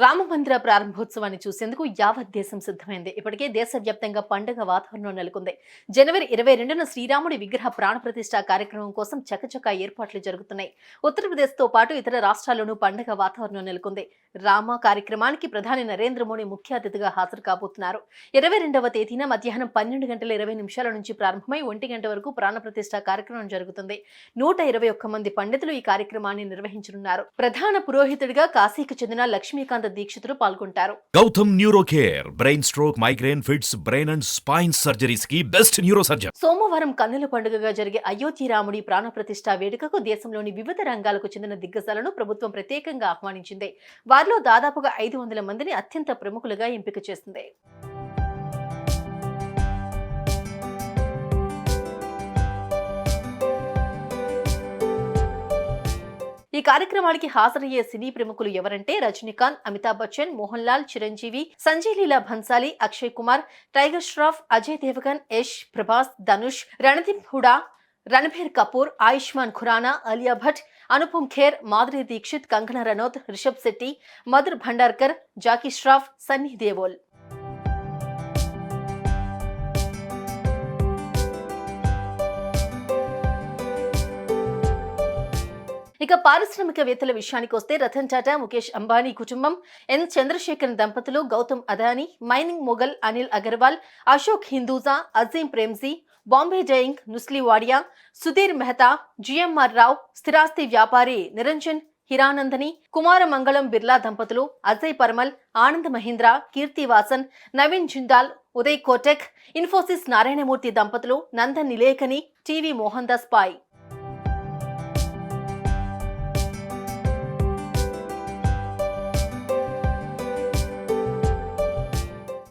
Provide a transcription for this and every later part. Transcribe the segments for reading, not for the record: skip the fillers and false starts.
రామమందిర ప్రారంభోత్సవాన్ని చూసేందుకు యావత్ దేశం సిద్ధమైంది. ఇప్పటికే దేశవ్యాప్తంగా పండుగ వాతావరణం నెలకొంది. జనవరి 22న శ్రీరాముడి విగ్రహ ప్రాణప్రతిష్ఠ కార్యక్రమం కోసం చకచకా ఏర్పాట్లు జరుగుతున్నాయి. ఉత్తరప్రదేశ్తో పాటు ఇతర రాష్ట్రాల్లోనూ పండుగ వాతావరణం నెలకొంది. రామ కార్యక్రమానికి ప్రధాని నరేంద్ర మోడీ ముఖ్య అతిథిగా హాజరు కాబోతున్నారు. 22వ తేదీన మధ్యాహ్నం 12:20 నుంచి ప్రారంభమై 1 గంట వరకు ప్రాణప్రతిష్ఠ కార్యక్రమం జరుగుతుంది. 121 మంది పండితులు ఈ కార్యక్రమాన్ని నిర్వహించనున్నారు. ప్రధాన పురోహితుడిగా కాశీకి చెందిన లక్ష్మీకాంత్ దీక్షితులు పాల్గొంటారు. Gautam neuro care brain stroke, migraine, fits, brain and spine surgeries కి బెస్ట్ న్యూరో సర్జన్. సోమవారం కన్నుల పండుగగా జరిగే అయోధ్య రాముడి ప్రాణప్రతిష్ఠ వేడుకకు దేశంలోని వివిధ రంగాలకు చెందిన దిగ్గజాలను ప్రభుత్వం ప్రత్యేకంగా ఆహ్వానించింది. వారిలో దాదాపుగా 500 మందిని అత్యంత ప్రముఖులుగా ఎంపిక చేసింది. ఈ కార్యక్రమానికి హాజరయ్యే సినీ ప్రముఖులు ఎవరంటే రజనీకాంత్, అమితాబ్ బచ్చన్, మోహన్ లాల్, చిరంజీవి, సంజయ్ లీలా భన్సాలి, అక్షయ్ కుమార్, టైగర్ ష్రాఫ్, అజయ్ దేవగన్, యష్, ప్రభాస్, ధనుష్, రణదీప్ హుడా, రణబీర్ కపూర్, ఆయుష్మాన్ ఖురానా, అలియా భట్, అనుపమ్ ఖేర్, మాధురి దీక్షిత్, కంగనా రనౌత్, రిషబ్ శెట్టి, మధుర్ భండార్కర్, జాకీ ష్రాఫ్, సన్నీ దేవోల్. ఇక పారిశ్రామికవేత్తల విషయానికి వస్తే రతన్ టాటా, ముఖేష్ అంబానీ కుటుంబం, ఎన్ చంద్రశేఖరన్ దంపతులు, Gautam Adani, mining mogul Anil Agarwal, Ashok Hinduja, Azim Premji, Bombay dyeing Nusli Wadia, Sudhir Mehta, GMR Rao, స్థిరాస్తి వ్యాపారి నిరంజన్ హిరానందని, కుమారమంగళం బిర్లా దంపతులు, అజయ్ పర్మల్, ఆనంద్ మహీంద్రా, కీర్తి వాసన్, నవీన్ జిందాల్, ఉదయ్ కోటెక్, ఇన్ఫోసిస్ నారాయణమూర్తి దంపతులు, నందన్ నిలేకని, టీవీ మోహన్ దాస్ పాయ్.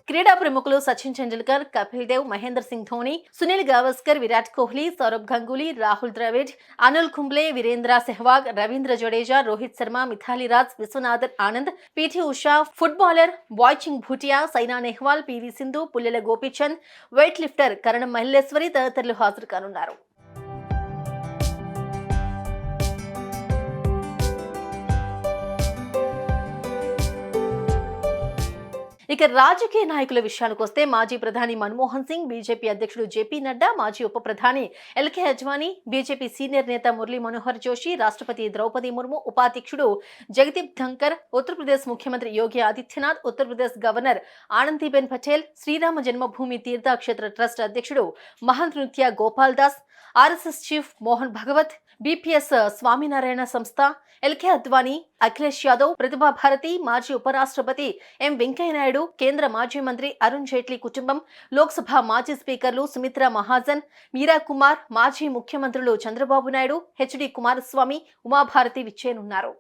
క్రీడా ప్రముఖులు Sachin Tendulkar, Kapil Dev, Mahendra Singh Dhoni, Sunil Gavaskar, Virat Kohli, Sourav Ganguly, Rahul Dravid, Anil Kumble, Virender Sehwag, Ravindra Jadeja, Rohit Sharma, Mithali Raj, Viswanathan Anand, PT Usha, footballer Bhaichung Bhutia, Saina Nehwal, PV Sindhu, Pullela Gopichand, weight lifter Karnam Malleswari తదితరులు హాజరు కానున్నారు. ఇక రాజకీయ నాయకుల విషయానికి వస్తే మాజీ ప్రధాని మన్మోహన్ సింగ్, బీజేపీ అధ్యక్షుడు జేపీ నడ్డా, మాజీ ఉప ప్రధాని ఎల్కే అద్వానీ, బీజేపీ సీనియర్ నేత మురళీ మనోహర్ జోషి, రాష్ట్రపతి ద్రౌపది ముర్ము, ఉపాధ్యక్షుడు జగదీప్ ధంకర్, ఉత్తరప్రదేశ్ ముఖ్యమంత్రి యోగి ఆదిత్యనాథ్, ఉత్తరప్రదేశ్ గవర్నర్ ఆనందీబెన్ పటేల్, శ్రీరామ జన్మభూమి తీర్థక్షేత్ర ట్రస్ట్ అధ్యక్షుడు మహంతృత్య Gopal Das, RSS chief Mohan Bhagwat, BPS Swaminarayan సంస్థ, ఎల్కే అద్వానీ, అఖిలేష్ యాదవ్, ప్రతిభా భారతి, మాజీ ఉపరాష్ట్రపతి ఎం వెంకయ్యనాయుడు, కేంద్ర మాజీ మంత్రి అరుణ్ జైట్లీ కుటుంబం, లోక్సభ మాజీ స్పీకర్లు సుమిత్రా మహాజన్, మీరా కుమార్, మాజీ ముఖ్యమంత్రులు చంద్రబాబు నాయుడు, హెచ్డి కుమారస్వామి, ఉమాభారతి విచ్చేయనున్నారు.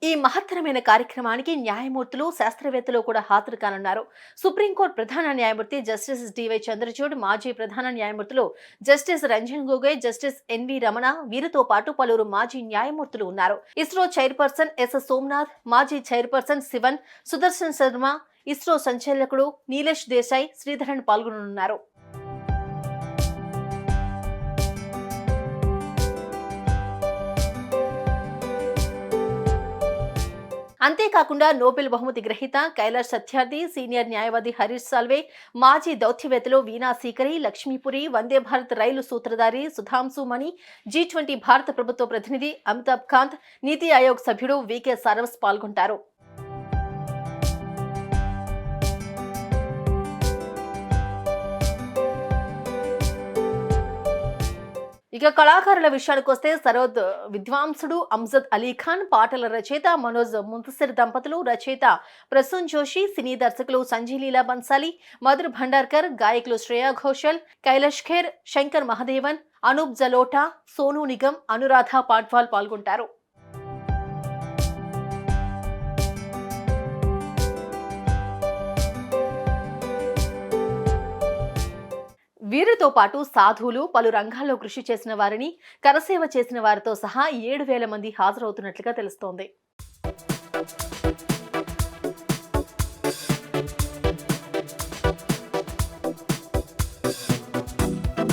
ఈ మహత్తరమైన కార్యక్రమానికి న్యాయమూర్తులు, శాస్త్రవేత్తలు కూడా హాజరు కానున్నారు. సుప్రీంకోర్టు ప్రధాన న్యాయమూర్తి జస్టిస్ డివై చంద్రచూడ్, మాజీ ప్రధాన న్యాయమూర్తులు justice Ranjan Gogoi, justice NV Ramana, వీరితో పాటు పలువురు మాజీ న్యాయమూర్తులు ఉన్నారు. ఇస్రో చైర్పర్సన్ ఎస్ సోమనాథ్, మాజీ చైర్పర్సన్ శివన్, సుదర్శన్ శర్మ, ఇస్రో సంచాలకుడు నీలేష్ దేశాయ్, శ్రీధరన్ పాల్గొననున్నారు. అంతేకాకుండా నోబెల్ బహుమతి గ్రహీత కైలాష్ సత్యార్థి, సీనియర్ న్యాయవాది హరీష్ సాల్వే, మాజీ దౌత్యవేత్తలు వీణా సీకరి, లక్ష్మీపురి, వందే భారత్ రైలు సూత్రధారి సుధాంశు మణి, G20 భారత ప్రభుత్వ ప్రతినిధి అమితాబ్ కాంత్, నీతి ఆయోగ్ సభ్యుడు వికే సారవస్ పాల్గొంటారు. ఇక కళాకారుల విషయానికి వస్తే సరోద్ విద్వాంసుడు అమ్జద్ అలీ ఖాన్, పాటల రచయిత మనోజ్ ముంతసిర్ దంపతులు, రచయిత ప్రసూన్ జోషి, సినీ దర్శకులు సంజయ్ లీలా బన్సాలి, మధుర్ భండార్కర్, గాయకులు శ్రేయా ఘోషల్, కైలాష్ ఖేర్, శంకర్ మహదేవన్, అనూప్ జలోటా, సోనూ నిగమ్, అనురాధ పాట్వాల్ పాల్గొంటారు. వీరితో పాటు సాధువులు, పలు రంగాల్లో కృషి చేసిన వారిని, కరసేవ చేసిన వారితో సహా 7,000 మంది హాజరవుతున్నట్లుగా తెలుస్తోంది.